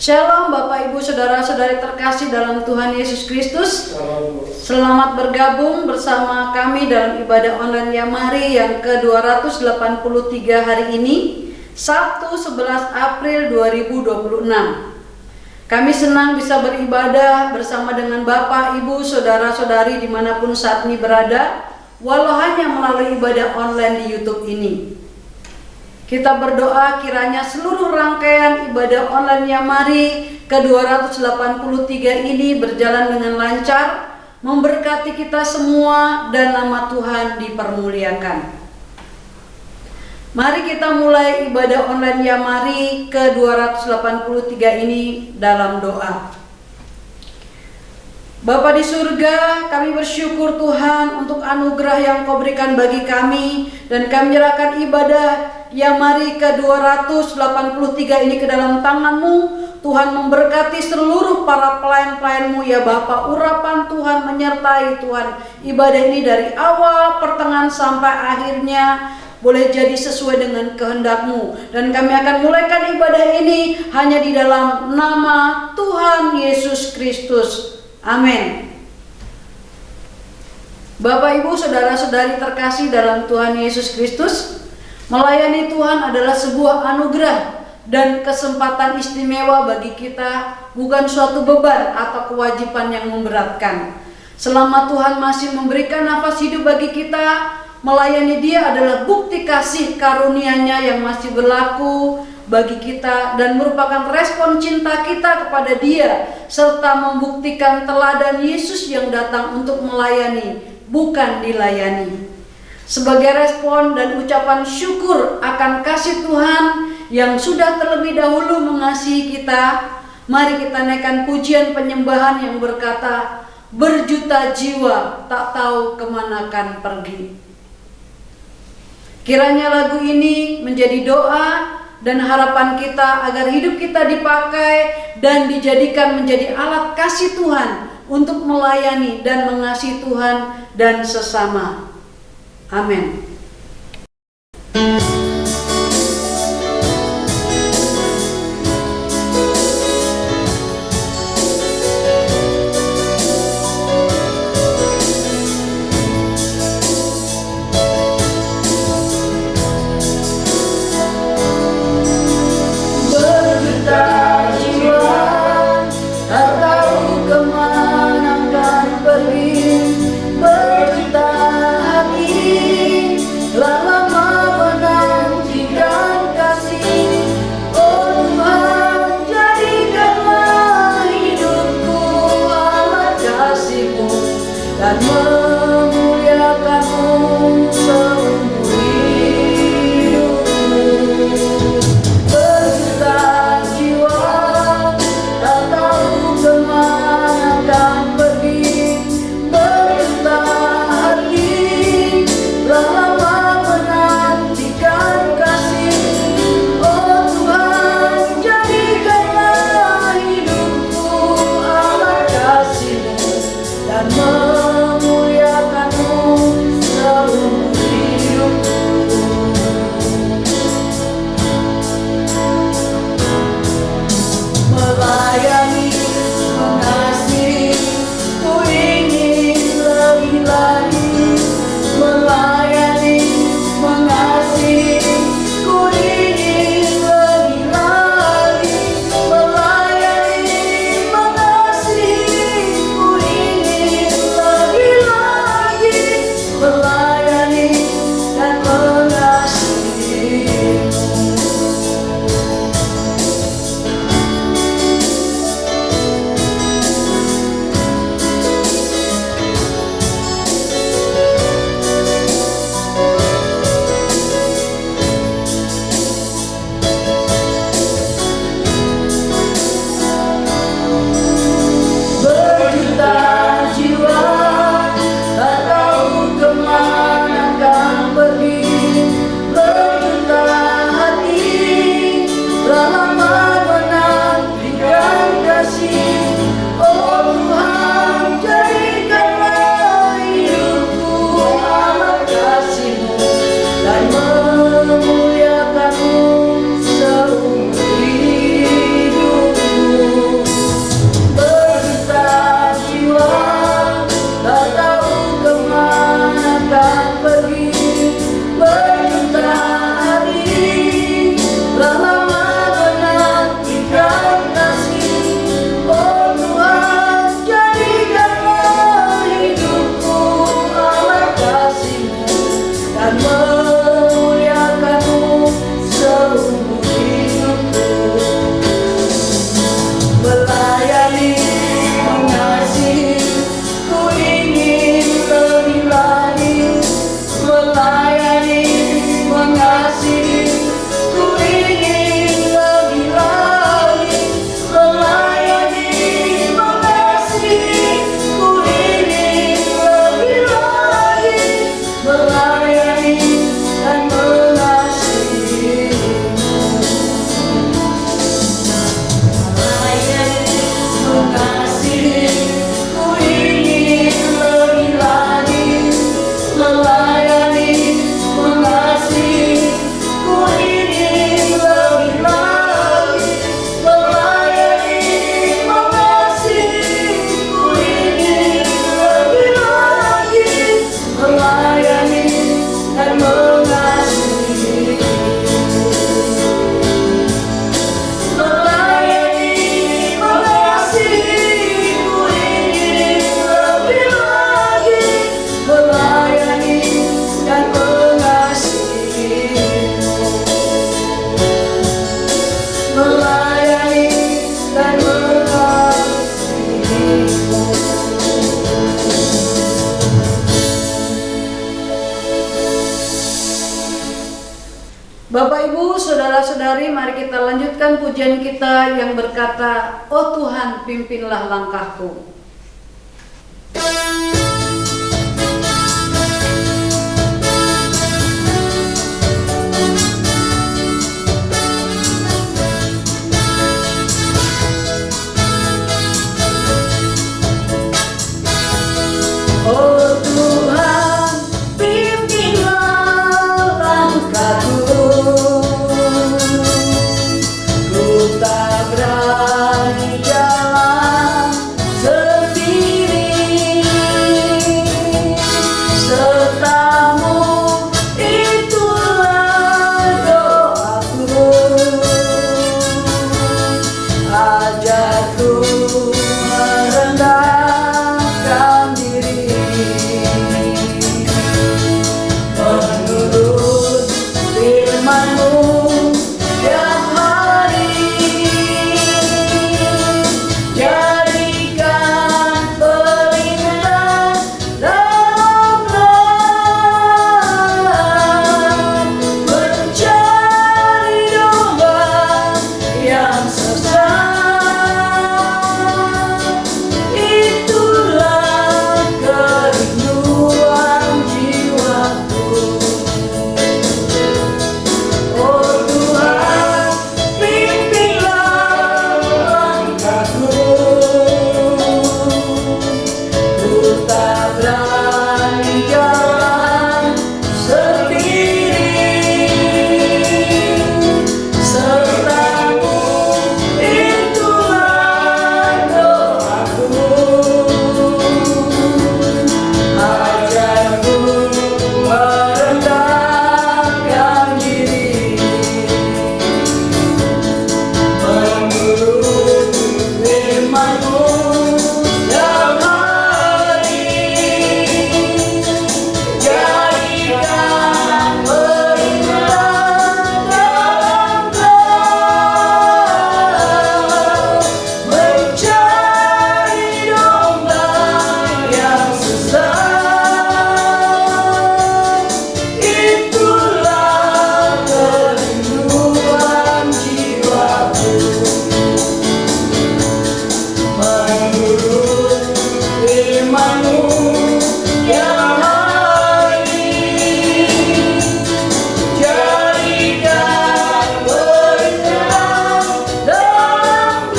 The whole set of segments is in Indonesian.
Shalom Bapak Ibu Saudara-saudari terkasih dalam Tuhan Yesus Kristus. Selamat bergabung bersama kami dalam ibadah online Yamari yang ke-283 hari ini, Sabtu 11 April 2026. Kami senang bisa beribadah bersama dengan Bapak, Ibu, Saudara-saudari dimanapun saat ini berada, walau hanya melalui ibadah online di YouTube ini. Kita berdoa kiranya seluruh rangkaian ibadah online Yamari ke-283 ini berjalan dengan lancar, memberkati kita semua dan nama Tuhan dipermuliakan. Mari kita mulai ibadah online Yamari ke-283 ini dalam doa. Bapa di surga, kami bersyukur Tuhan untuk anugerah yang Kau berikan bagi kami, dan kami menyerahkan ibadah Yamari ke-283 ini ke dalam tangan-Mu. Tuhan memberkati seluruh para pelayan-pelayan-Mu ya Bapa. Urapan Tuhan menyertai Tuhan ibadah ini dari awal, pertengahan sampai akhirnya boleh jadi sesuai dengan kehendak-Mu. Dan kami akan mulaikan ibadah ini hanya di dalam nama Tuhan Yesus Kristus. Amin. Bapak, Ibu, Saudara-saudari terkasih dalam Tuhan Yesus Kristus, melayani Tuhan adalah sebuah anugerah dan kesempatan istimewa bagi kita, bukan suatu beban atau kewajiban yang memberatkan. Selama Tuhan masih memberikan nafas hidup bagi kita, melayani Dia adalah bukti kasih karunia-Nya yang masih berlaku bagi kita dan merupakan respon cinta kita kepada Dia, serta membuktikan teladan Yesus yang datang untuk melayani, bukan dilayani. Sebagai respon dan ucapan syukur akan kasih Tuhan yang sudah terlebih dahulu mengasihi kita, mari kita naikkan pujian penyembahan yang berkata, berjuta jiwa tak tahu kemanakan pergi. Kiranya lagu ini menjadi doa dan harapan kita agar hidup kita dipakai dan dijadikan menjadi alat kasih Tuhan untuk melayani dan mengasihi Tuhan dan sesama. Amin. Lama lanjutkan pujian kita yang berkata, "Oh Tuhan, pimpinlah langkahku." Oh Tuhan, pimpinlah langkahku. Ku tak berani jalan sendiri. Sertamu itulah doaku. Ajarku merendahkan diri menurut firman-Mu yang hari. Jadikan perintah dalam mencari domba yang sesat. Itulah kerinduan jiwaku. Oh Tuhan, pimpinlah langkahku. Ku tak berani jalan sendiri. Sertamu itulah doaku. Ajarku merendahkan diri menurut firman-Mu yang hari. Jadikan perintah dalam mencari domba yang sesat. Itulah kerinduan jiwaku. Menurut firman-Mu yang hari. Jadikan perintah dalam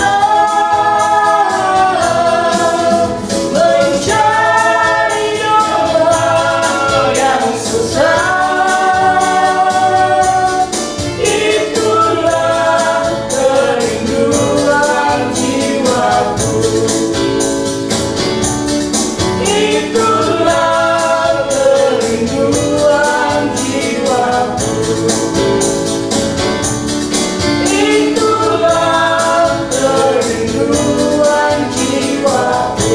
mencari domba yang sesat. Itulah kerinduan jiwaku. Itulah kerinduan jiwaku. Itulah kerinduan jiwaku.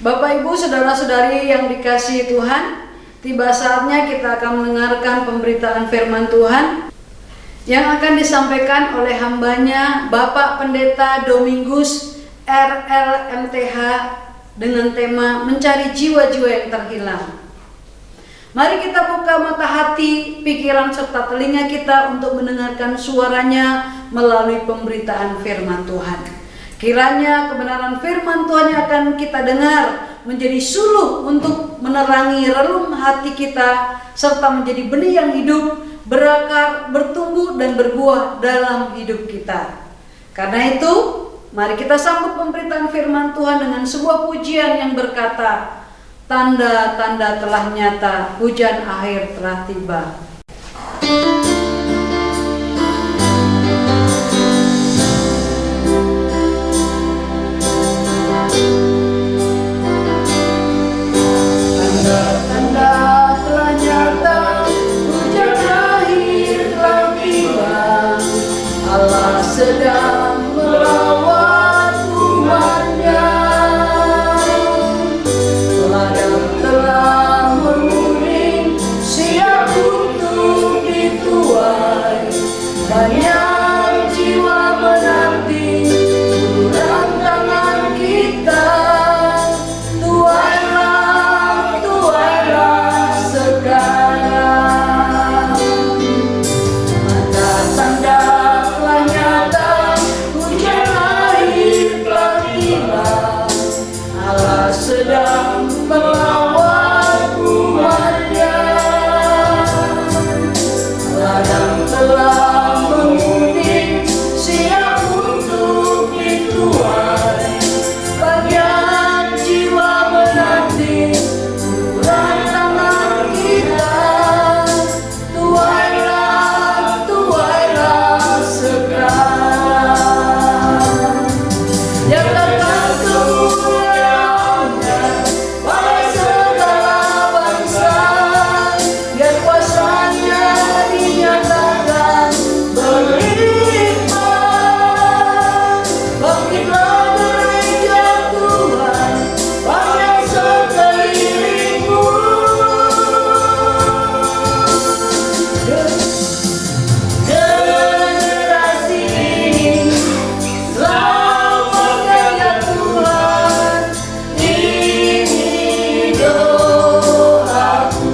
Bapak Ibu, saudara-saudari yang dikasihi Tuhan, tiba saatnya kita akan mendengarkan pemberitaan firman Tuhan yang akan disampaikan oleh hambanya Bapak Pendeta Domingus RLMTH dengan tema mencari jiwa-jiwa yang terhilang. Mari kita buka mata hati, pikiran serta telinga kita untuk mendengarkan suaranya melalui pemberitaan firman Tuhan. Kiranya kebenaran firman Tuhan yang akan kita dengar menjadi suluh untuk menerangi relung hati kita serta menjadi benih yang hidup, berakar, bertumbuh dan berbuah dalam hidup kita. Karena itu, mari kita sambut pemberitaan firman Tuhan dengan sebuah pujian yang berkata, "Tanda-tanda telah nyata, hujan akhir telah tiba." Tanda-tanda telah nyata, hujan akhir telah tiba. Allah sedang merawat umatnya. Ladang telah menguning, siap untuk dituai. Banyak jiwa menanti uluran tangan kita. Tuailah, tuailah sekarang. telah menguning, siap untuk dituai. Bagian jiwa menanti uluran tangan kita. Tuailah, tuailah sekarang. Nyatakan kemuliaan-Nya pada segala bangsa, biar kuasa-Nya dinyatakan berlimpah. Bangkitlah gereja Tuhan, banyak sekelilingmu. Generasi ini selamatkan ya Tuhan, ini doaku.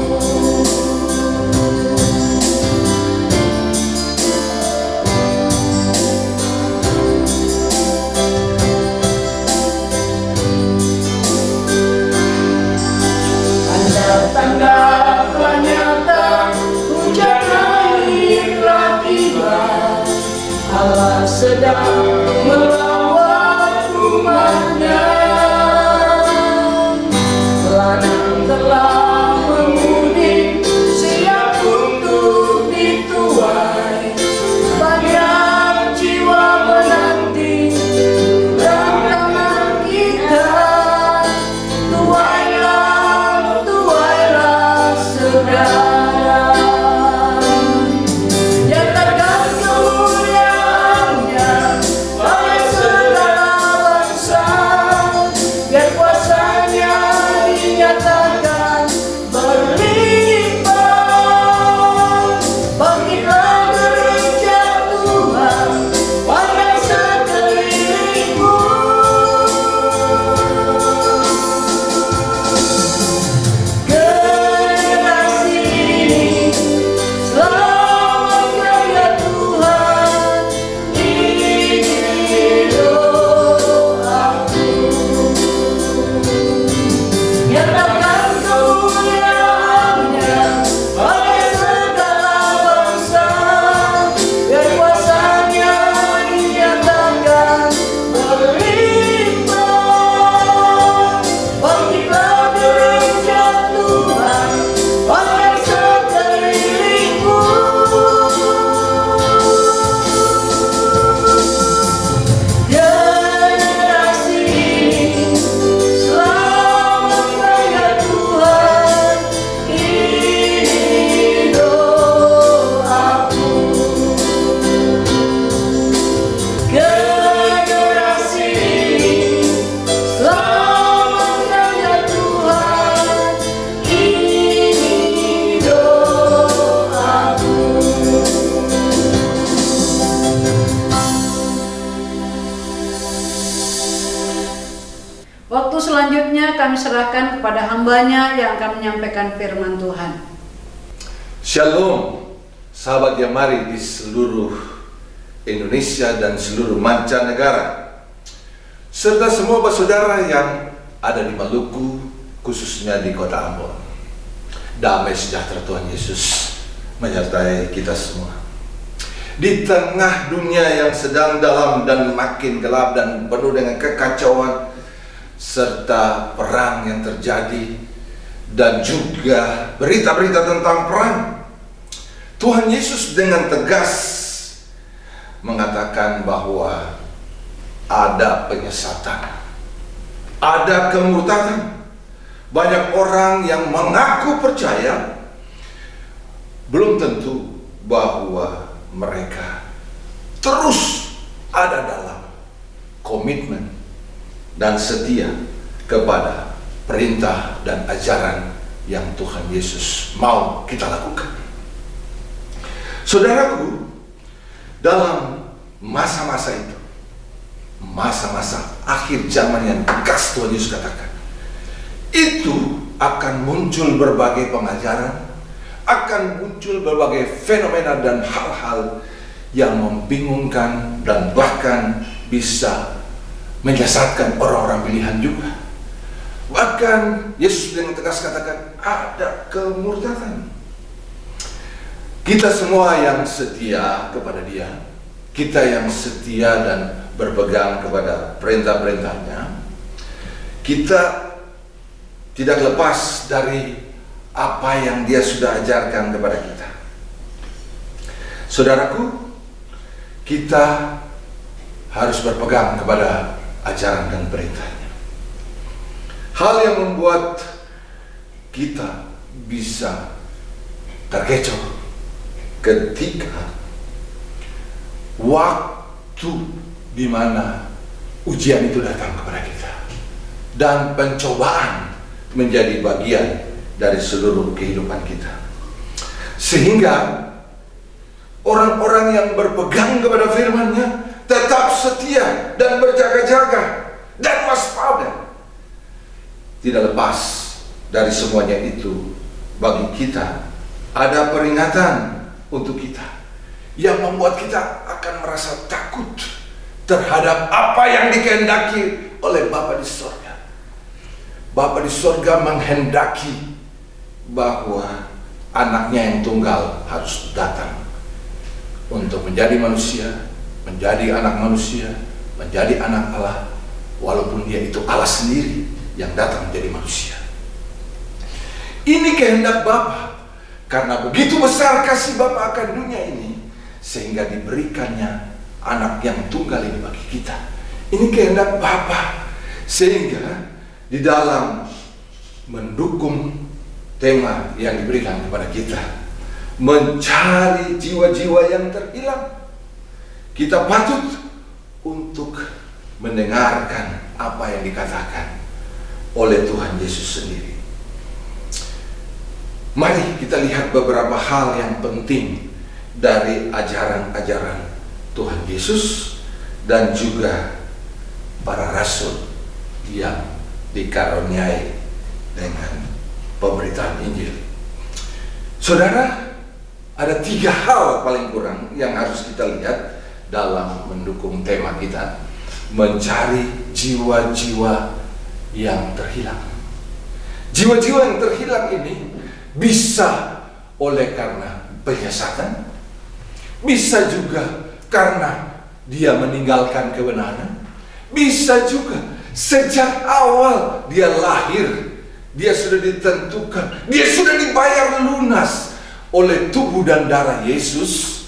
Tanda-tanda telah nyata, hujan air telah tiba. Allah sedang merawat rumahnya. Ladang telah menguning, siap untuk dituai. Banyak jiwa menanti tangan kita. Tuailah, tuailah sekarang. Nyatakan kemuliaan-Nya pada segala bangsa, biar kuasa-Nya dinyatakan berlimpah. Bangkitlah gereja Tuhan, banyak sekelilingmu. Generasi ini selamatkan ya Tuhan, ini doaku. Nyatakan kemuliaan-Nya pada segala bangsa, biar kuasa-Nya dinyatakan berlimpah. Bangkitlah gereja Tuhan, banyak sekelilingmu. Generasi ini selamatkan ya Tuhan, ini doaku. Generasi ini selamatkan ya Tuhan, ini doaku. Waktu selanjutnya kami serahkan kepada hamba-Nya yang akan menyampaikan firman Tuhan. Shalom, sahabat Yamari di seluruh Indonesia dan seluruh mancanegara, serta semua saudara yang ada di Maluku, khususnya di kota Ambon. Damai sejahtera Tuhan Yesus menyertai kita semua. Di tengah dunia yang sedang dalam dan makin gelap dan penuh dengan kekacauan serta perang yang terjadi, dan juga berita-berita tentang perang, Tuhan Yesus dengan tegas mengatakan bahwa ada penyesatan, ada kemurtadan. Banyak orang yang mengaku percaya, belum tentu bahwa mereka terus ada dalam komitmen dan setia kepada perintah dan ajaran yang Tuhan Yesus mau kita lakukan. Saudaraku, dalam masa-masa itu, masa-masa akhir zaman yang tegas Tuhan Yesus katakan, itu akan muncul berbagai pengajaran, akan muncul berbagai fenomena dan hal-hal yang membingungkan dan bahkan bisa menyesatkan orang-orang pilihan juga. Bahkan Yesus dengan tegas katakan ada kemurtadan. Kita semua yang setia kepada Dia, kita yang setia dan berpegang kepada perintah-perintahnya, kita tidak lepas dari apa yang Dia sudah ajarkan kepada kita. Saudaraku, kita harus berpegang kepada ajaran dan perintahnya. Hal yang membuat kita bisa terkecoh ketika waktu di mana ujian itu datang kepada kita dan pencobaan menjadi bagian dari seluruh kehidupan kita, sehingga orang-orang yang berpegang kepada firman-Nya tetap setia dan berjaga-jaga dan waspada. Tidak lepas dari semuanya itu, bagi kita ada peringatan untuk kita yang membuat kita akan merasa takut terhadap apa yang dikehendaki oleh Bapa di sorga. Bapa di sorga menghendaki bahwa anaknya yang tunggal harus datang untuk menjadi manusia, menjadi anak manusia, menjadi anak Allah, walaupun Dia itu Allah sendiri yang datang menjadi manusia. Ini kehendak Bapa, karena begitu besar kasih Bapa akan dunia ini, sehingga diberikannya anak yang tunggal ini bagi kita. Ini kehendak Bapa, sehingga di dalam mendukung tema yang diberikan kepada kita, mencari jiwa-jiwa yang terhilang, kita patut untuk mendengarkan apa yang dikatakan oleh Tuhan Yesus sendiri. Mari kita lihat beberapa hal yang penting dari ajaran-ajaran Tuhan Yesus dan juga para rasul yang dikaruniai dengan pemberitaan Injil. Saudara, ada 3 hal paling kurang yang harus kita lihat dalam mendukung tema kita, mencari jiwa-jiwa yang terhilang. Jiwa-jiwa yang terhilang ini bisa oleh karena penyesatan, bisa juga karena dia meninggalkan kebenaran, bisa juga sejak awal dia lahir, dia sudah ditentukan, dia sudah dibayar lunas oleh tubuh dan darah Yesus,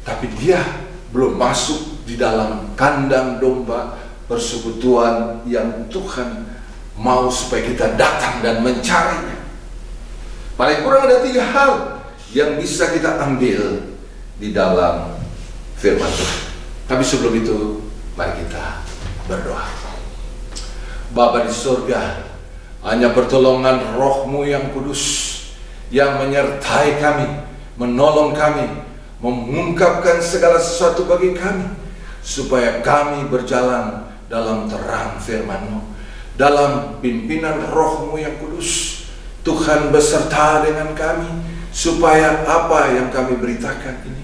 tapi dia belum masuk di dalam kandang domba persekutuan yang Tuhan mau supaya kita datang dan mencarinya. Paling kurang ada 3 hal yang bisa kita ambil di dalam firman Tuhan. Tapi sebelum itu, mari kita berdoa. Bapa di surga, hanya pertolongan Roh-Mu yang kudus yang menyertai kami, menolong kami, mengungkapkan segala sesuatu bagi kami, supaya kami berjalan dalam terang firman-Mu, dalam pimpinan Roh-Mu yang kudus. Tuhan beserta dengan kami, supaya apa yang kami beritakan ini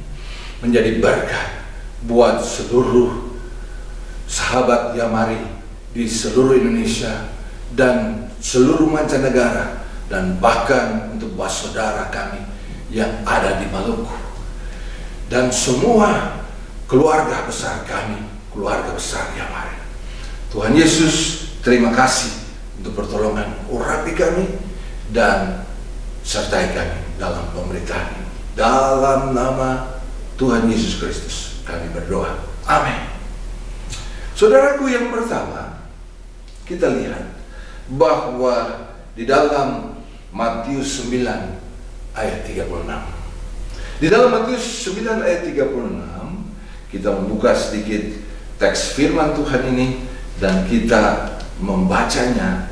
menjadi berkat buat seluruh sahabat Yamari di seluruh Indonesia dan seluruh mancanegara, dan bahkan untuk saudara kami yang ada di Maluku, dan semua keluarga besar kami, keluarga besar Yamari. Tuhan Yesus, terima kasih untuk pertolongan, urapi kami dan sertai kami dalam pemberitaan ini. Dalam nama Tuhan Yesus Kristus kami berdoa. Amin. Saudaraku, yang pertama kita lihat bahwa di dalam Matius 9 ayat 36. Di dalam Matius 9 ayat 36, kita membuka sedikit teks firman Tuhan ini dan kita membacanya.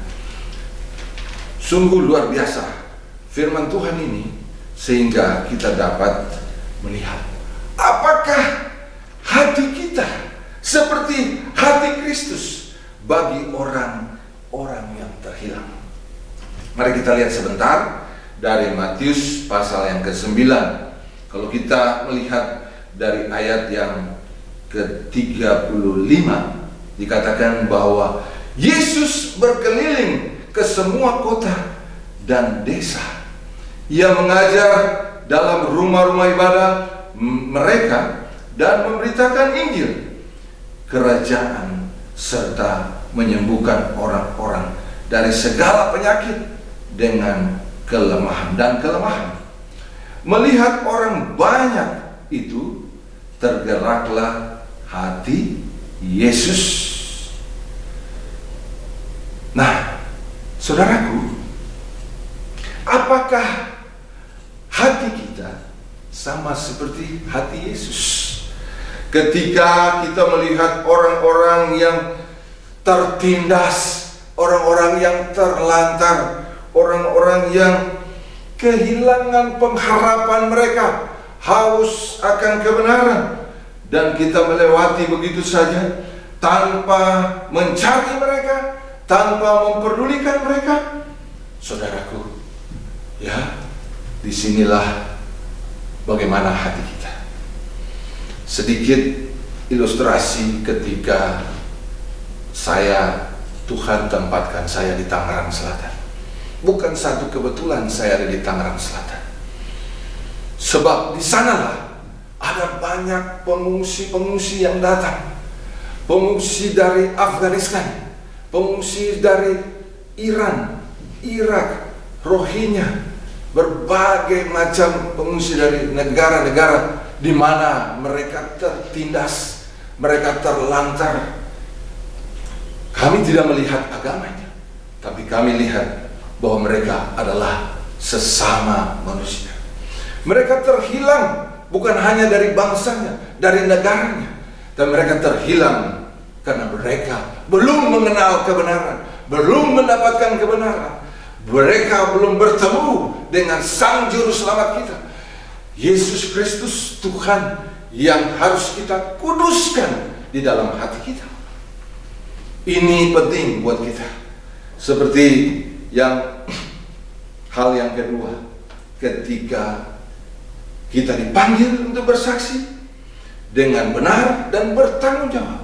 Sungguh luar biasa firman Tuhan ini, sehingga kita dapat melihat apakah hati kita seperti hati Kristus bagi orang-orang yang terhilang. Mari kita lihat sebentar dari Matius pasal yang ke-9. Kalau kita melihat dari ayat yang ke-35, dikatakan bahwa Yesus berkeliling ke semua kota dan desa. Ia mengajar dalam rumah-rumah ibadah mereka dan memberitakan Injil kerajaan serta menyembuhkan orang-orang dari segala penyakit dengan kelemahan dan kelemahan. Melihat orang banyak itu, tergeraklah hati Yesus. Nah, saudaraku, apakah hati kita sama seperti hati Yesus? Ketika kita melihat orang-orang yang tertindas, orang-orang yang terlantar, orang-orang yang kehilangan pengharapan mereka, haus akan kebenaran, dan kita melewati begitu saja tanpa mencari mereka, tanpa memperdulikan mereka. Saudaraku, ya, disinilah bagaimana hati kita. Sedikit ilustrasi ketika Tuhan tempatkan saya di Tangerang Selatan. Bukan satu kebetulan saya ada di Tangerang Selatan, sebab di sanalah ada banyak pengungsi-pengungsi yang datang. Pengungsi dari Afghanistan, pengungsi dari Iran, Irak, Rohingya, berbagai macam pengungsi dari negara-negara di mana mereka tertindas, mereka terlantar. Kami tidak melihat agamanya, tapi kami lihat bahwa mereka adalah sesama manusia. Mereka terhilang bukan hanya dari bangsanya, dari negaranya, dan mereka terhilang karena mereka belum mengenal kebenaran, belum mendapatkan kebenaran. Mereka belum bertemu dengan Sang Juru Selamat kita, Yesus Kristus, Tuhan yang harus kita kuduskan di dalam hati kita. Ini penting buat kita. Seperti hal yang kedua, ketika kita dipanggil untuk bersaksi dengan benar dan bertanggung jawab.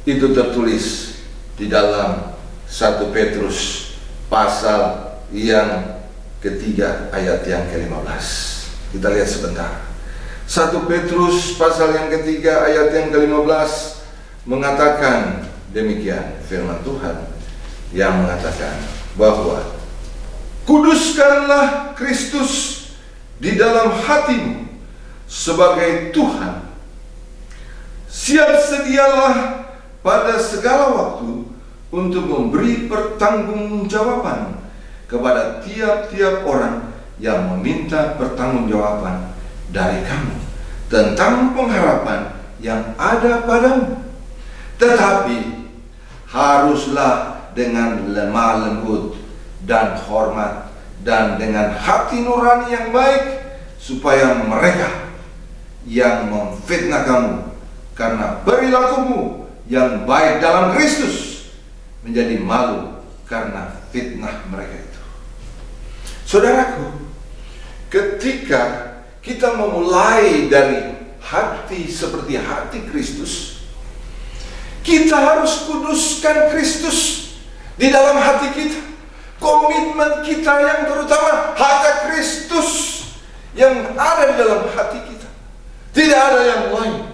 Itu tertulis di dalam 1 Petrus pasal yang ketiga ayat yang ke-15. Kita lihat sebentar. 1 Petrus pasal yang ketiga ayat yang ke-15 mengatakan demikian, firman Tuhan yang mengatakan bahwa kuduskanlah Kristus di dalam hatimu sebagai Tuhan. Siap sedialah pada segala waktu untuk memberi pertanggungjawaban kepada tiap-tiap orang yang meminta pertanggungjawaban dari kamu tentang pengharapan yang ada padamu. Tetapi haruslah dengan lemah lembut dan hormat dan dengan hati nurani yang baik, supaya mereka yang memfitnah kamu karena perilakumu yang baik dalam Kristus menjadi malu karena fitnah mereka itu. Saudaraku, ketika kita memulai dari hati seperti hati Kristus, kita harus kuduskan Kristus di dalam hati kita. Komitmen kita yang terutama hanya Kristus yang ada di dalam hati kita. Tidak ada yang lain.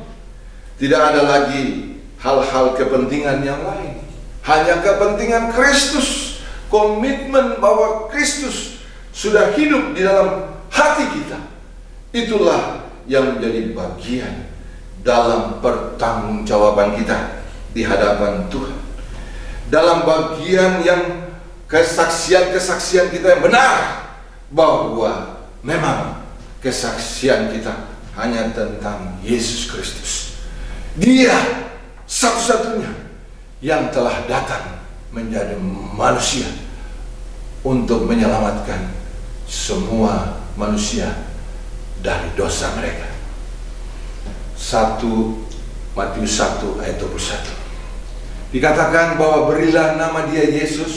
Tidak ada lagi hal-hal kepentingan yang lain. Hanya kepentingan Kristus. Komitmen bahwa Kristus sudah hidup di dalam hati kita. Itulah yang menjadi bagian dalam pertanggungjawaban kita di hadapan Tuhan. Dalam bagian yang kesaksian-kesaksian kita yang benar, bahwa memang kesaksian kita hanya tentang Yesus Kristus. Dia satu-satunya yang telah datang menjadi manusia untuk menyelamatkan semua manusia dari dosa mereka. 1 Matius 1 ayat 21 dikatakan bahwa berilah nama dia Yesus,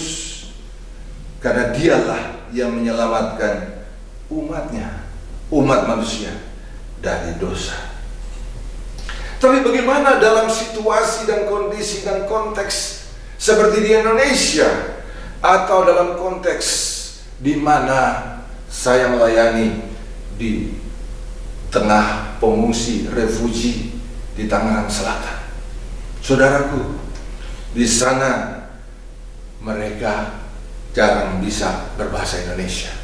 karena dialah yang menyelamatkan umatnya, umat manusia dari dosa. Tapi bagaimana dalam situasi dan kondisi dan konteks seperti di Indonesia, atau dalam konteks di mana saya melayani di tengah pengungsi refugi di Tangerang Selatan. Saudaraku, di sana mereka jarang bisa berbahasa Indonesia.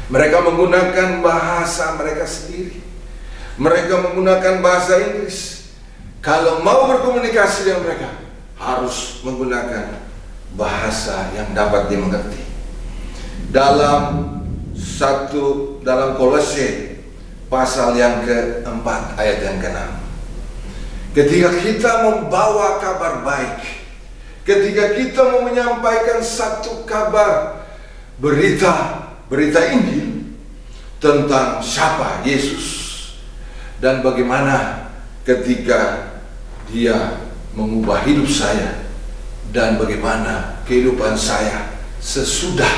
Mereka menggunakan bahasa mereka sendiri. Mereka menggunakan bahasa Inggris. Kalau mau berkomunikasi dengan mereka, harus menggunakan bahasa yang dapat dimengerti. Dalam Kolose pasal yang keempat ayat yang ke-6, ketika kita membawa kabar baik, ketika kita mau menyampaikan satu kabar berita Injil tentang siapa Yesus dan bagaimana ketika Dia mengubah hidup saya dan bagaimana kehidupan saya sesudah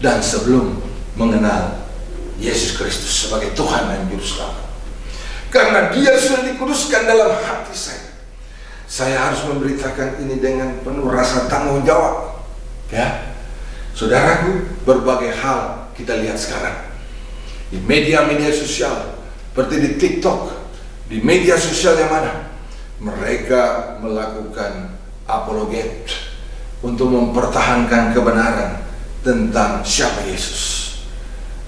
dan sebelum mengenal Yesus Kristus sebagai Tuhan dan Juru Selamat. Karena Dia sudah dikuduskan dalam hati saya harus memberitakan ini dengan penuh rasa tanggung jawab. Ya, saudaraku, berbagai hal kita lihat sekarang di media-media sosial, seperti di TikTok, di media sosial yang mana mereka melakukan apologet untuk mempertahankan kebenaran tentang siapa Yesus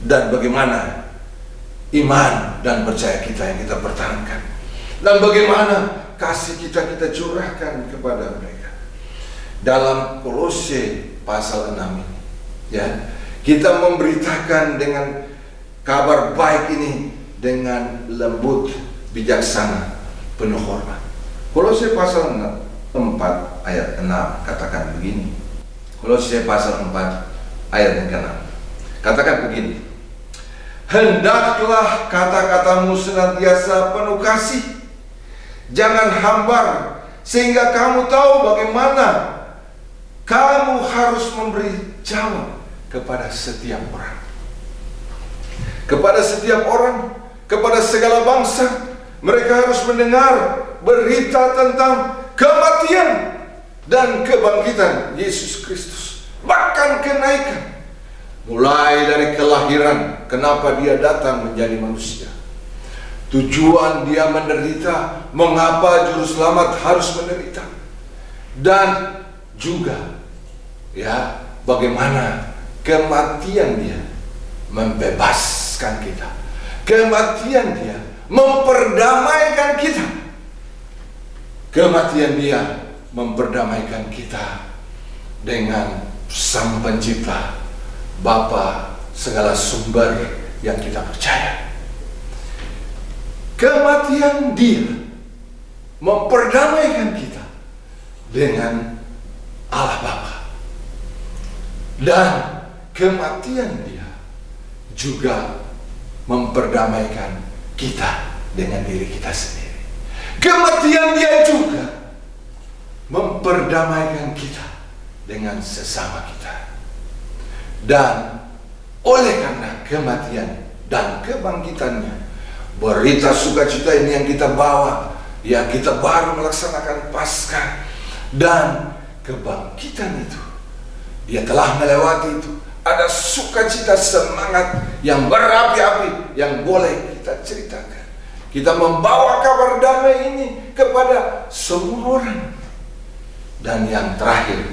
dan bagaimana iman dan percaya kita yang kita pertahankan, dan bagaimana kasih kita curahkan kepada mereka. Dalam Kolose pasal 6 ini, ya, kita memberitakan dengan kabar baik ini dengan lembut, bijaksana, penuh hormat. Kolose pasal 4 ayat 6 katakan begini. Kolose pasal 4 ayat yang ke-6 katakan begini: hendaklah kata-katamu senantiasa penuh kasih, jangan hambar, sehingga kamu tahu bagaimana kamu harus memberi jawab kepada setiap orang. Kepada setiap orang, kepada segala bangsa, mereka harus mendengar berita tentang kematian dan kebangkitan Yesus Kristus, bahkan kenaikan. Mulai dari kelahiran, kenapa Dia datang menjadi manusia, tujuan Dia menderita, mengapa Juru Selamat harus menderita, dan juga ya bagaimana kematian Dia membebaskan kita, kematian Dia memperdamaikan kita, kematian Dia memperdamaikan kita dengan Sang Pencipta, Bapa segala sumber yang kita percaya. Kematian Dia memperdamaikan kita dengan Allah Bapa, dan kematian Dia juga memperdamaikan kita dengan diri kita sendiri. Kematian Dia juga memperdamaikan kita dengan sesama kita. Dan oleh karena kematian dan kebangkitannya, berita sukacita ini yang kita bawa, ya, kita baru melaksanakan Paskah, dan kebangkitan itu Dia telah melewati itu. Ada sukacita, semangat yang berapi-api yang boleh kita ceritakan. Kita membawa kabar damai ini kepada semua orang. Dan yang terakhir,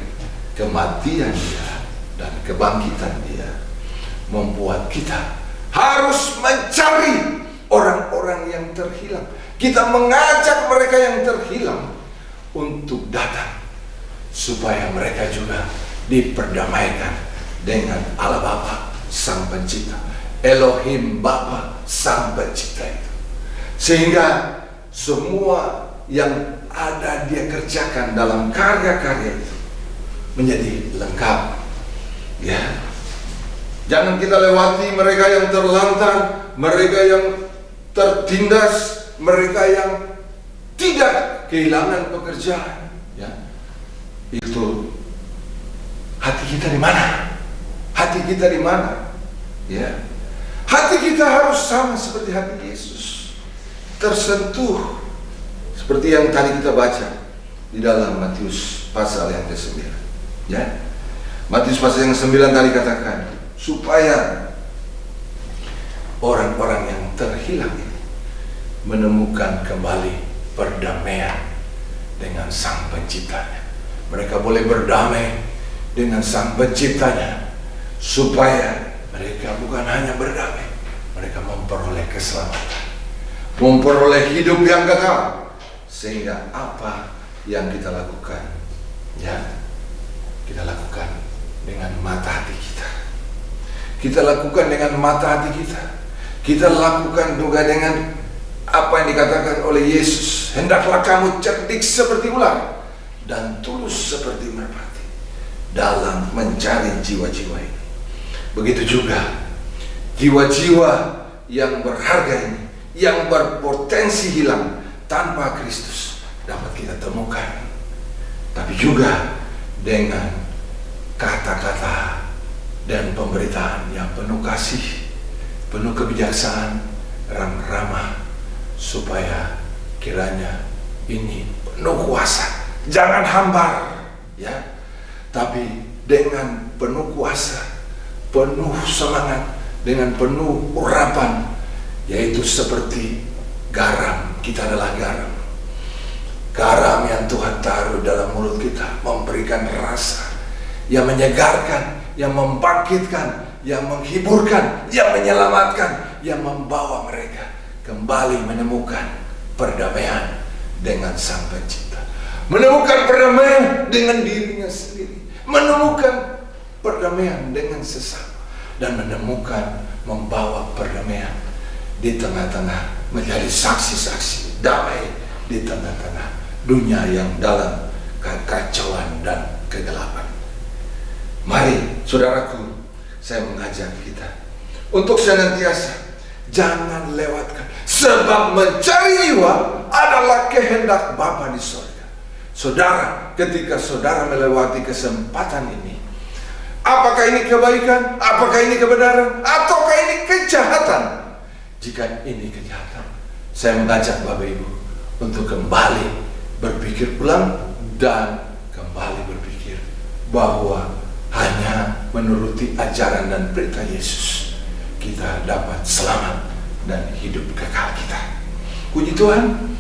kematian Dia dan kebangkitan Dia membuat kita harus mencari orang-orang yang terhilang. Kita mengajak mereka yang terhilang untuk datang, supaya mereka juga diperdamaikan dengan Allah Bapa Sang Pencipta, Elohim Bapa Sang Pencipta itu. Sehingga semua yang ada Dia kerjakan dalam karya-karya itu menjadi lengkap. Ya, jangan kita lewati mereka yang terlantar, mereka yang tertindas, mereka yang tidak kehilangan pekerjaan. Ya, itu hati kita di mana? Hati kita di mana? Ya, hati kita harus sama seperti hati Yesus, tersentuh seperti yang tadi kita baca di dalam Matius pasal yang ke-9. Ya, Matius pasal yang 9 tadi katakan, supaya orang-orang yang terhilang ini menemukan kembali perdamaian dengan Sang Penciptanya. Mereka boleh berdamai dengan Sang Penciptanya, supaya mereka bukan hanya berdamai, mereka memperoleh keselamatan, memperoleh hidup yang kekal. Sehingga apa yang kita lakukan, ya, kita lakukan dengan mata hati kita. Kita lakukan dengan mata hati kita. Kita lakukan juga dengan apa yang dikatakan oleh Yesus, hendaklah kamu cerdik seperti ular dan tulus seperti merpati dalam mencari jiwa-jiwa ini. Begitu juga jiwa-jiwa yang berharga ini, yang berpotensi hilang tanpa Kristus, dapat kita temukan. Tapi juga dengan kata-kata dan pemberitaan yang penuh kasih, penuh kebijaksanaan, ramah, supaya kiranya ini penuh kuasa, jangan hambar, ya, tapi dengan penuh kuasa, penuh semangat, dengan penuh urapan, yaitu seperti garam. Kita adalah garam. Garam yang Tuhan taruh dalam mulut kita, memberikan rasa yang menyegarkan, yang membangkitkan, yang menghiburkan, yang menyelamatkan, yang membawa mereka kembali menemukan perdamaian dengan Sang Pencipta, menemukan perdamaian dengan dirinya sendiri, menemukan perdamaian dengan sesama, dan menemukan membawa perdamaian di tengah-tengah, menjadi saksi-saksi damai di tengah-tengah dunia yang dalam kekacauan dan kegelapan. Mari saudaraku, saya mengajak kita untuk senantiasa jangan lewatkan, sebab mencari jiwa adalah kehendak Bapa di surga. Saudara, ketika saudara melewati kesempatan ini, apakah ini kebaikan, apakah ini kebenaran, ataukah ini kejahatan? Jika ini kejahatan, saya mengajak Bapak Ibu untuk kembali berpikir ulang dan kembali berpikir bahwa hanya menuruti ajaran dan perintah Yesus kita dapat selamat dan hidup kekal kita. Puji Tuhan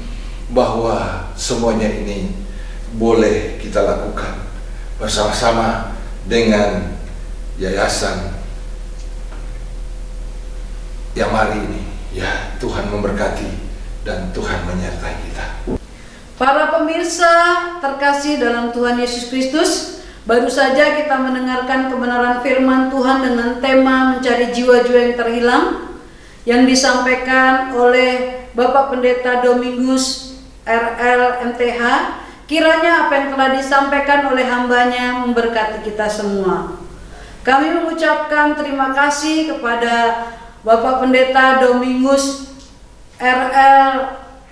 bahwa semuanya ini boleh kita lakukan bersama-sama dengan Yayasan Yamari ini. Ya, Tuhan memberkati dan Tuhan menyertai kita. Para pemirsa terkasih dalam Tuhan Yesus Kristus, baru saja kita mendengarkan kebenaran firman Tuhan dengan tema mencari jiwa-jiwa yang terhilang yang disampaikan oleh Bapak Pendeta Domingus RL MTH. Kiranya apa yang telah disampaikan oleh hambanya memberkati kita semua. Kami mengucapkan terima kasih kepada Bapak Pendeta Domingus RL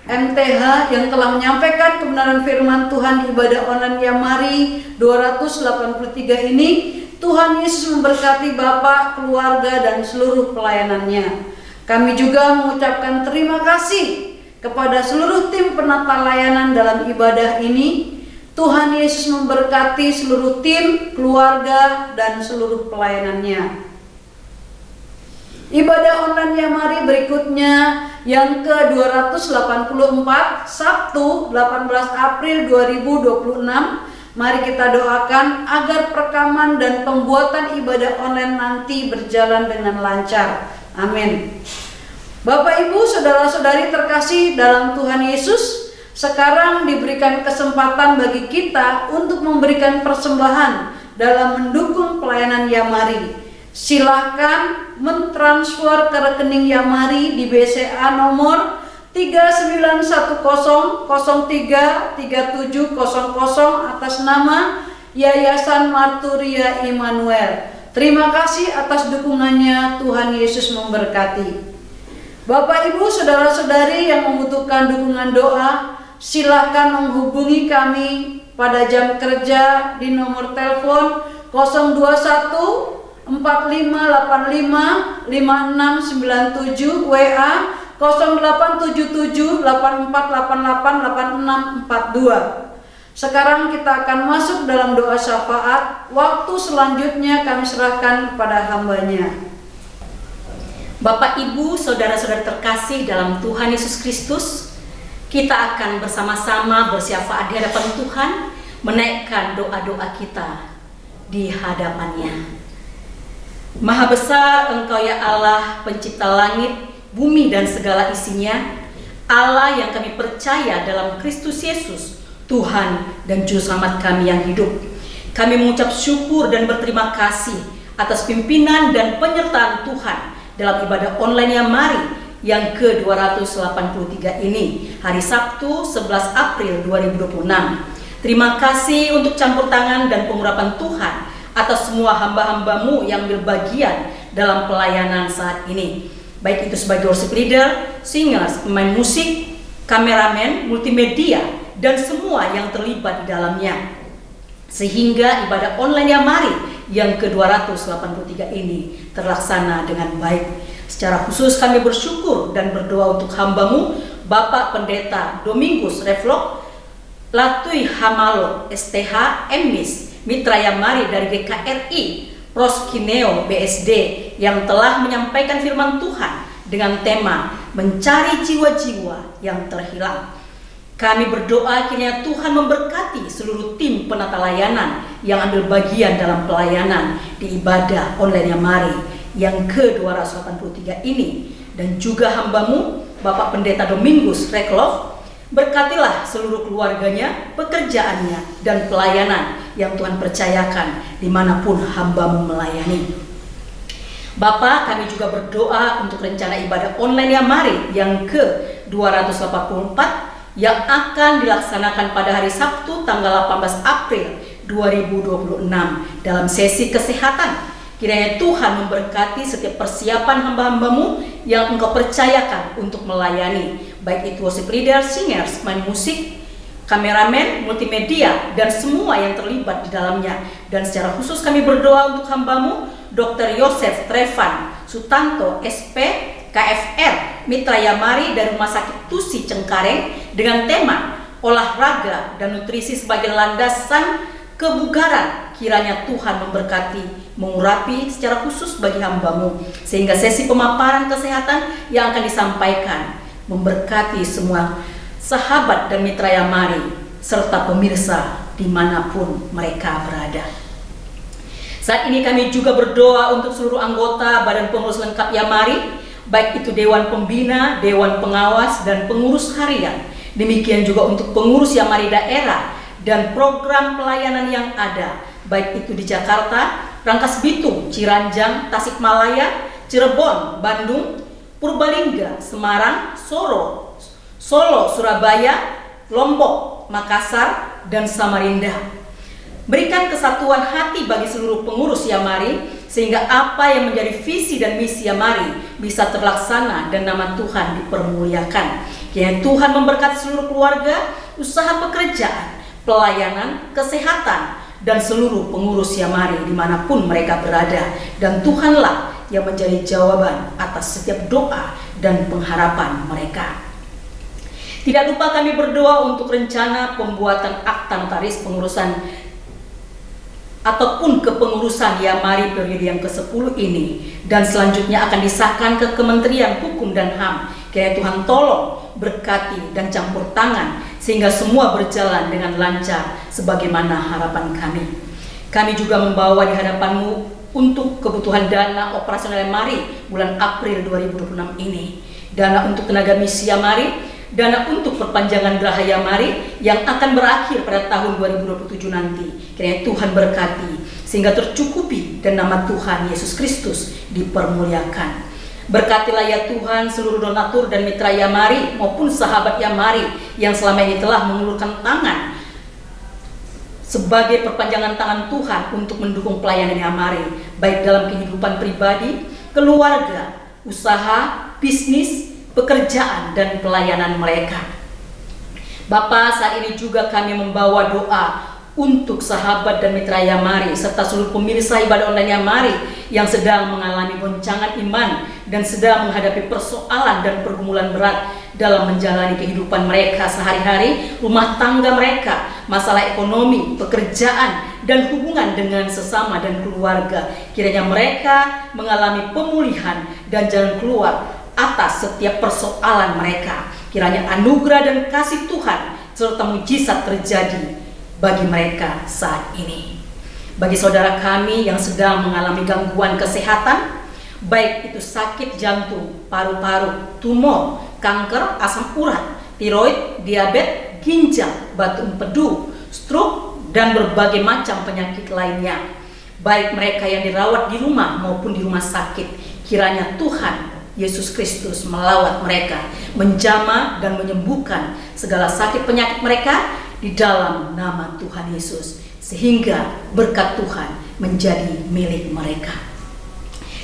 MTH yang telah menyampaikan kebenaran firman Tuhan di ibadah online Yamari 283 ini. Tuhan Yesus memberkati Bapak, keluarga, dan seluruh pelayanannya. Kami juga mengucapkan terima kasih kepada seluruh tim penata layanan dalam ibadah ini. Tuhan Yesus memberkati seluruh tim, keluarga, dan seluruh pelayanannya. Ibadah online Yamari berikutnya yang ke-284 Sabtu 18 April 2026. Mari kita doakan agar perekaman dan pembuatan ibadah online nanti berjalan dengan lancar. Amin. Bapak Ibu, saudara-saudari terkasih dalam Tuhan Yesus, sekarang diberikan kesempatan bagi kita untuk memberikan persembahan dalam mendukung pelayanan Yamari. Silahkan mentransfer ke rekening Yamari di BCA nomor 3910033700 atas nama Yayasan Marturia Immanuel. Terima kasih atas dukungannya. Tuhan Yesus memberkati. Bapak Ibu, saudara-saudari yang membutuhkan dukungan doa, silahkan menghubungi kami pada jam kerja di nomor telepon 021 4585 5697, WA 0877 8488 8642. Sekarang kita akan masuk dalam doa syafaat. Waktu selanjutnya kami serahkan kepada hambanya. Bapak, Ibu, saudara-saudara terkasih dalam Tuhan Yesus Kristus, kita akan bersama-sama bersyafaat di hadapan Tuhan, menaikkan doa-doa kita di hadapan-Nya. Maha besar Engkau ya Allah, pencipta langit, bumi dan segala isinya, Allah yang kami percaya dalam Kristus Yesus, Tuhan dan Juru Selamat kami yang hidup. Kami mengucap syukur dan berterima kasih atas pimpinan dan penyertaan Tuhan dalam ibadah online yang Mari yang ke-283 ini, hari Sabtu 11 April 2026. Terima kasih untuk campur tangan dan pengurapan Tuhan atas semua hamba-hamba-Mu yang berbagian dalam pelayanan saat ini. Baik itu sebagai worship leader, singers, pemain musik, kameramen, multimedia, dan semua yang terlibat di dalamnya. Sehingga ibadah online yang Mari yang ke-283 ini terlaksana dengan baik. Secara khusus kami bersyukur dan berdoa untuk hamba-Mu, Bapak Pendeta Domingus Reflok, Latui Hamalo STH MMIS, Mitra yang Mari dari GKRI, Proskineo BSD, yang telah menyampaikan firman Tuhan dengan tema mencari jiwa-jiwa yang terhilang. Kami berdoa kiranya Tuhan memberkati seluruh tim penata layanan yang ambil bagian dalam pelayanan di ibadah online yang Mari yang ke-283 ini, dan juga hamba-Mu Bapak Pendeta Domingus Reklov. Berkatilah seluruh keluarganya, pekerjaannya, dan pelayanan yang Tuhan percayakan dimanapun hamba-Mu melayani. Bapak, kami juga berdoa untuk rencana ibadah online yang Mari yang ke-284 yang akan dilaksanakan pada hari Sabtu tanggal 18 April 2026 dalam sesi kesehatan. Kiranya Tuhan memberkati setiap persiapan hamba-hamba-Mu yang Engkau percayakan untuk melayani, baik itu worship leader, singers, main musik, kameramen, multimedia, dan semua yang terlibat di dalamnya. Dan secara khusus kami berdoa untuk hamba-Mu Dr. Yosef Trevan Sutanto SP KFR Mitra Yamari dari Rumah Sakit Tusi Cengkareng dengan tema olahraga dan nutrisi sebagai landasan kebugaran. Kiranya Tuhan memberkati, mengurapi secara khusus bagi hamba-Mu, sehingga sesi pemaparan kesehatan yang akan disampaikan memberkati semua sahabat dan mitra Yamari serta pemirsa dimanapun mereka berada. Saat ini kami juga berdoa untuk seluruh anggota Badan Pengurus Lengkap Yamari, baik itu Dewan Pembina, Dewan Pengawas, dan Pengurus Harian. Demikian juga untuk pengurus Yamari daerah dan program pelayanan yang ada, baik itu di Jakarta, Rangkas Bitung, Ciranjang, Tasikmalaya, Cirebon, Bandung, Purbalingga, Semarang, Solo, Surabaya, Lombok, Makassar, dan Samarinda. Berikan kesatuan hati bagi seluruh pengurus Yamari, sehingga apa yang menjadi visi dan misi Yamari bisa terlaksana dan nama Tuhan dipermuliakan. Kiranya Tuhan memberkati seluruh keluarga, usaha pekerjaan, pelayanan, kesehatan, dan seluruh pengurus Yamari dimanapun mereka berada. Dan Tuhanlah yang menjadi jawaban atas setiap doa dan pengharapan mereka. Tidak lupa kami berdoa untuk rencana pembuatan akta notaris pengurusan ataupun kepengurusan Yamari periode yang ke-10 ini, dan selanjutnya akan disahkan ke Kementerian Hukum dan HAM. Kiranya Tuhan tolong berkati dan campur tangan sehingga semua berjalan dengan lancar sebagaimana harapan kami. Kami juga membawa di hadapan-Mu untuk kebutuhan dana operasional Yamari bulan April 2026 ini, dana untuk tenaga misi Yamari, dana untuk perpanjangan geraha Yamari yang akan berakhir pada tahun 2027 nanti. Kiranya Tuhan berkati sehingga tercukupi dan nama Tuhan Yesus Kristus dipermuliakan. Berkatilah ya Tuhan seluruh donatur dan mitra Yamari maupun sahabat Yamari yang selama ini telah mengulurkan tangan sebagai perpanjangan tangan Tuhan untuk mendukung pelayanan Yamari, baik dalam kehidupan pribadi, keluarga, usaha, bisnis, pekerjaan, dan pelayanan mereka. Bapa, saat ini juga kami membawa doa untuk sahabat dan mitra Yamari serta seluruh pemirsa ibadah online Yamari yang sedang mengalami goncangan iman dan sedang menghadapi persoalan dan pergumulan berat dalam menjalani kehidupan mereka sehari-hari, rumah tangga mereka, masalah ekonomi, pekerjaan, dan hubungan dengan sesama dan keluarga. Kiranya mereka mengalami pemulihan dan jalan keluar atas setiap persoalan mereka. Kiranya anugerah dan kasih Tuhan serta mujizat terjadi bagi mereka saat ini. Bagi saudara kami yang sedang mengalami gangguan kesehatan, baik itu sakit jantung, paru-paru, tumor, kanker, asam urat, tiroid, diabetes, ginjal, batu empedu, stroke, dan berbagai macam penyakit lainnya, baik mereka yang dirawat di rumah maupun di rumah sakit, kiranya Tuhan Yesus Kristus melawat mereka, menjamah dan menyembuhkan segala sakit penyakit mereka di dalam nama Tuhan Yesus, sehingga berkat Tuhan menjadi milik mereka.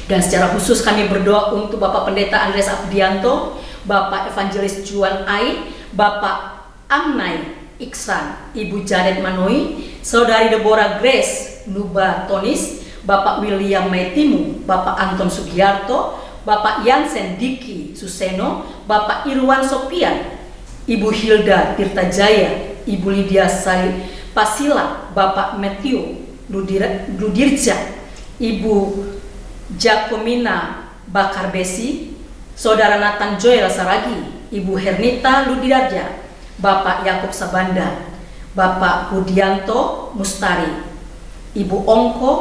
Dan secara khusus kami berdoa untuk Bapak Pendeta Andreas Abdianto, Bapak Evangelis Juan Ai, Bapak Amnai Iksan, Ibu Janet Manoi, Saudari Deborah Grace Nuba Tonis, Bapak William Maitimu, Bapak Anton Sugiarto, Bapak Yansen Diki Suseno, Bapak Irwan Sopian, Ibu Hilda Tirtajaya, Ibu Lydia Sari Pasila, Bapak Matthew Ludirja, Ibu Jacomina Bakarbesi, Saudara Nathan Joel Saragi, Ibu Hernita Ludirja, Bapak Yakub Sabanda, Bapak Budianto Mustari, Ibu Ongko,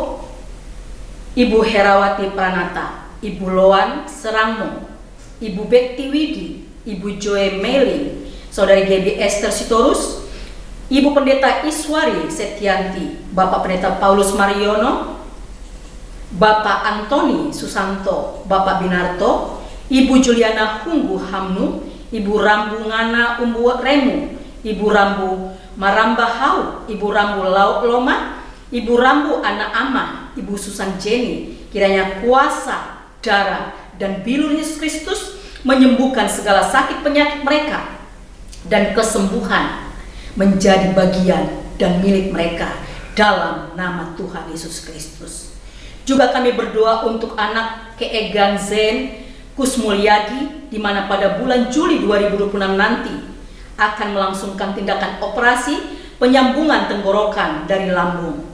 Ibu Herawati Pranata, Ibu Loan Serangmo, Ibu Bekti Widi, Ibu Joy Meli, Saudari Gaby Esther Sitorus, Ibu Pendeta Iswari Setianti, Bapak Pendeta Paulus Mariono, Bapak Antoni Susanto, Bapak Binarto, Ibu Juliana Hunggu Hamnu, Ibu Rambu Ngana Umbu Remu, Ibu Rambu Maramba Hau, Ibu Rambu Lauk Loma, Ibu Rambu Anak Amah, Ibu Susan Jenny, kiranya kuasa darah dan bilur Yesus Kristus menyembuhkan segala sakit penyakit mereka, dan kesembuhan menjadi bagian dan milik mereka dalam nama Tuhan Yesus Kristus. Juga kami berdoa untuk anak Keegan Zen Kusmulyadi, di mana pada bulan Juli 2026 nanti akan melangsungkan tindakan operasi penyambungan tenggorokan dari lambung.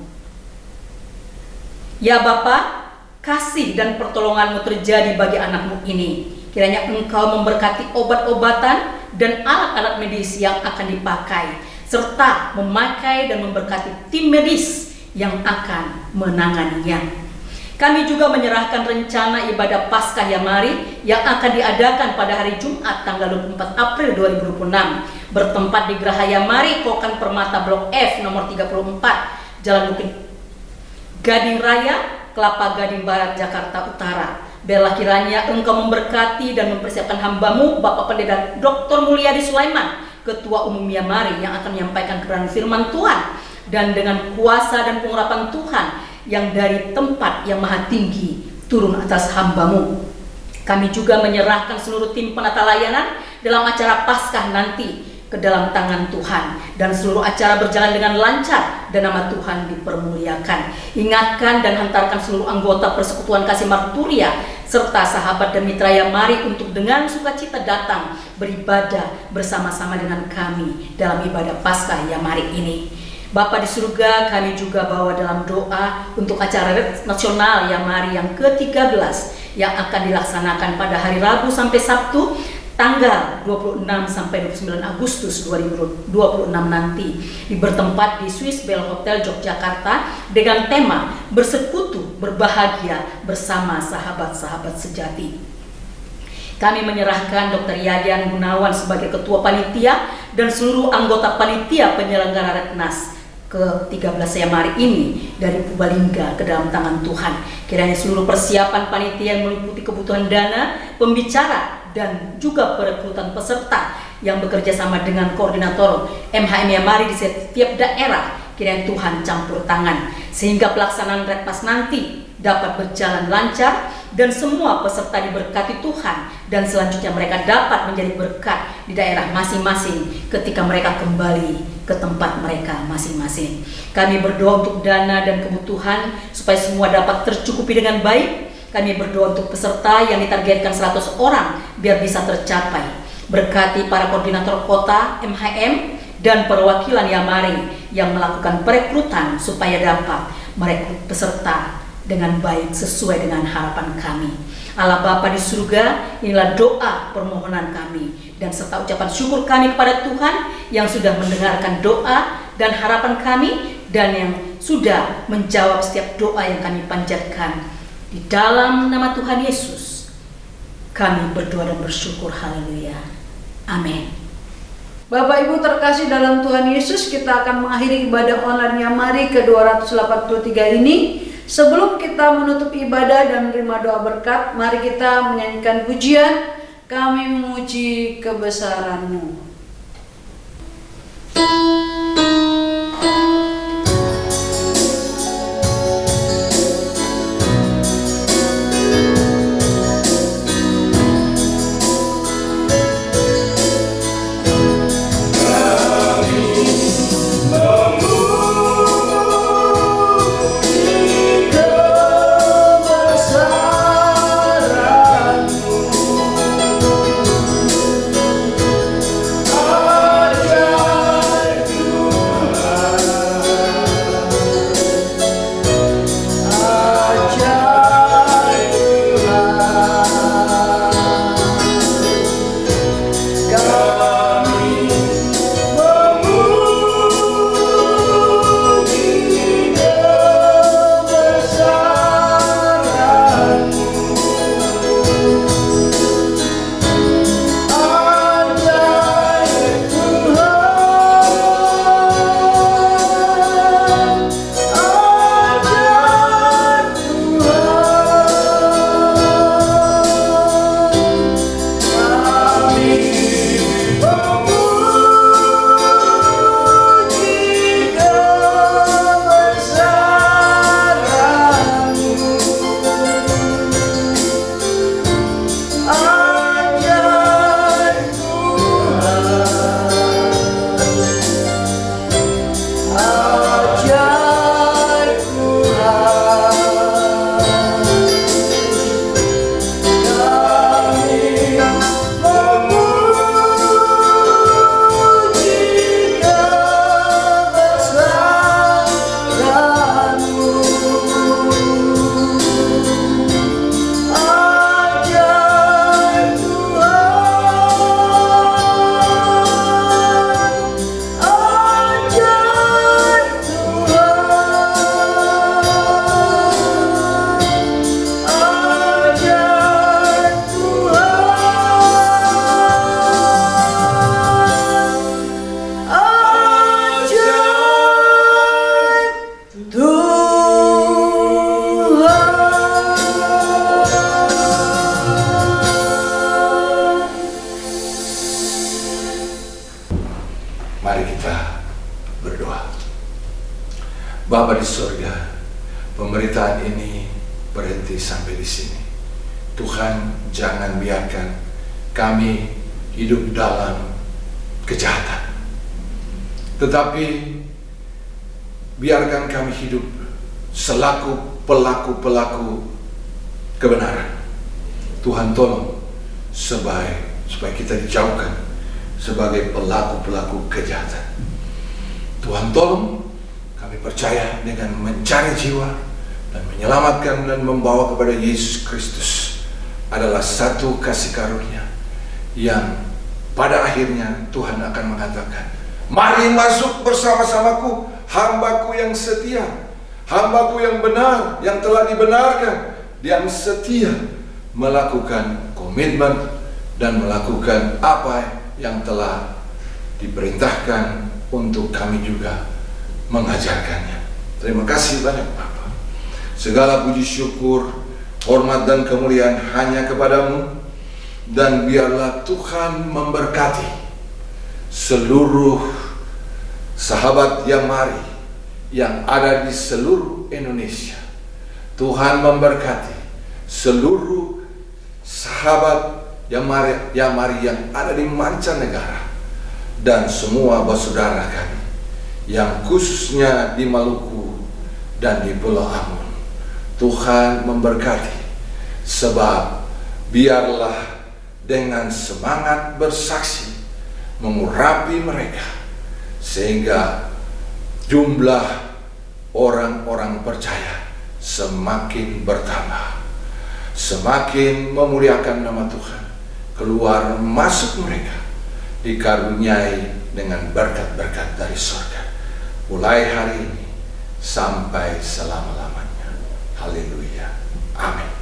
Ya Bapa, kasih dan pertolongan-Mu terjadi bagi anak-Mu ini. Kiranya Engkau memberkati obat-obatan dan alat-alat medis yang akan dipakai, serta memakai dan memberkati tim medis yang akan menanganinya. Kami juga menyerahkan rencana ibadah Paskah Yamari yang akan diadakan pada hari Jumat tanggal 24 April 2026 bertempat di Geraha Yamari Kokan Permata Blok F nomor 34 Jalan Bukit Gading Raya, Kelapa Gading Barat, Jakarta Utara. Biarlah kiranya Engkau memberkati dan mempersiapkan hamba-Mu Bapak Pendeta Dr. Mulyadi Sulaiman, Ketua Umum Yamari, yang akan menyampaikan kebenaran firman Tuhan, dan dengan kuasa dan pengurapan Tuhan yang dari tempat yang maha tinggi turun atas hamba-Mu. Kami juga menyerahkan seluruh tim penata layanan dalam acara Paskah nanti ke dalam tangan Tuhan, dan seluruh acara berjalan dengan lancar dan nama Tuhan dipermuliakan. Ingatkan dan hantarkan seluruh anggota Persekutuan Kasih Marturia serta sahabat dan mitra Yamari untuk dengan sukacita datang beribadah bersama-sama dengan kami dalam ibadah Paskah Yamari ini. Bapa di surga, kami juga bawa dalam doa untuk acara nasional Yamari yang ke-13 yang akan dilaksanakan pada hari Rabu sampai Sabtu tanggal 26 sampai 29 Agustus 2026 nanti, bertempat di Swiss Bell Hotel Yogyakarta dengan tema Bersekutu Berbahagia Bersama Sahabat-sahabat Sejati. Kami menyerahkan Dr. Yadian Gunawan sebagai Ketua Panitia dan seluruh anggota Panitia Penyelenggara Reknas ke-13 Yamari ini dari Purbalingga ke dalam tangan Tuhan. Kiranya seluruh persiapan panitia yang meliputi kebutuhan dana, pembicara, dan juga perekrutan peserta yang bekerja sama dengan koordinator MHM Yamari di setiap daerah, kiranya Tuhan campur tangan sehingga pelaksanaan Reknas nanti dapat berjalan lancar dan semua peserta diberkati Tuhan, dan selanjutnya mereka dapat menjadi berkat di daerah masing-masing ketika mereka kembali ke tempat mereka masing-masing. Kami berdoa untuk dana dan kebutuhan supaya semua dapat tercukupi dengan baik. Kami berdoa untuk peserta yang ditargetkan 100 orang biar bisa tercapai. Berkati para koordinator kota MHM dan perwakilan Yamari yang melakukan perekrutan supaya dapat merekrut peserta dengan baik sesuai dengan harapan kami. Allah Bapa di surga, inilah doa permohonan kami dan serta ucapan syukur kami kepada Tuhan yang sudah mendengarkan doa dan harapan kami dan yang sudah menjawab setiap doa yang kami panjatkan. Di dalam nama Tuhan Yesus kami berdoa dan bersyukur. Haleluya. Amin. Bapak Ibu terkasih dalam Tuhan Yesus, kita akan mengakhiri ibadah online Yamari ke-283 ini. Sebelum kita menutup ibadah dan menerima doa berkat, mari kita menyanyikan pujian Kami Memuji Kebesaran-Mu. Bapa di surga, pemberitaan ini berhenti sampai di sini. Tuhan, jangan biarkan kami hidup dalam kejahatan, tetapi biarkan kami hidup selaku pelaku-pelaku kebenaran. Tuhan tolong supaya kita dijauhkan sebagai pelaku-pelaku kejahatan. Tuhan tolong kami percaya dengan mencari jiwa dan menyelamatkan dan membawa kepada Yesus Kristus adalah satu kasih karunia yang pada akhirnya Tuhan akan mengatakan, mari masuk bersama-samaku, hambaku yang setia, hambaku yang benar, yang telah dibenarkan, yang setia melakukan komitmen dan melakukan apa yang telah diperintahkan untuk kami juga mengajarkannya. Terima kasih banyak Bapa. Segala puji syukur, hormat dan kemuliaan hanya kepadamu, dan biarlah Tuhan memberkati seluruh sahabat Yamari yang ada di seluruh Indonesia. Tuhan memberkati seluruh sahabat Yamari yang ada di mancanegara dan semua saudara kami yang khususnya di Maluku dan di Pulau Ambon. Tuhan memberkati, sebab biarlah dengan semangat bersaksi mengurapi mereka sehingga jumlah orang-orang percaya semakin bertambah. semakin memuliakan nama Tuhan. Keluar masuk mereka dikaruniai dengan berkat-berkat dari surga, mulai hari ini sampai selama-lamanya. Haleluya. Amin.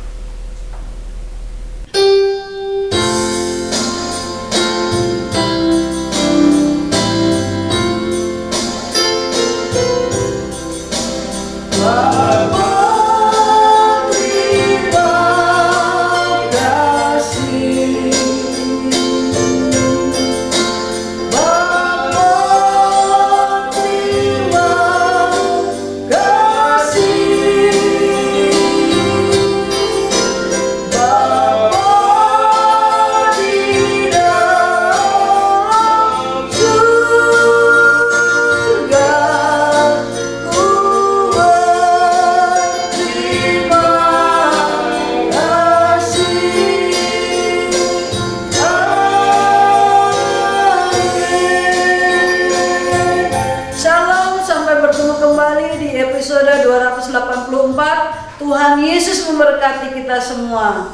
Episode 284. Tuhan Yesus memberkati kita semua.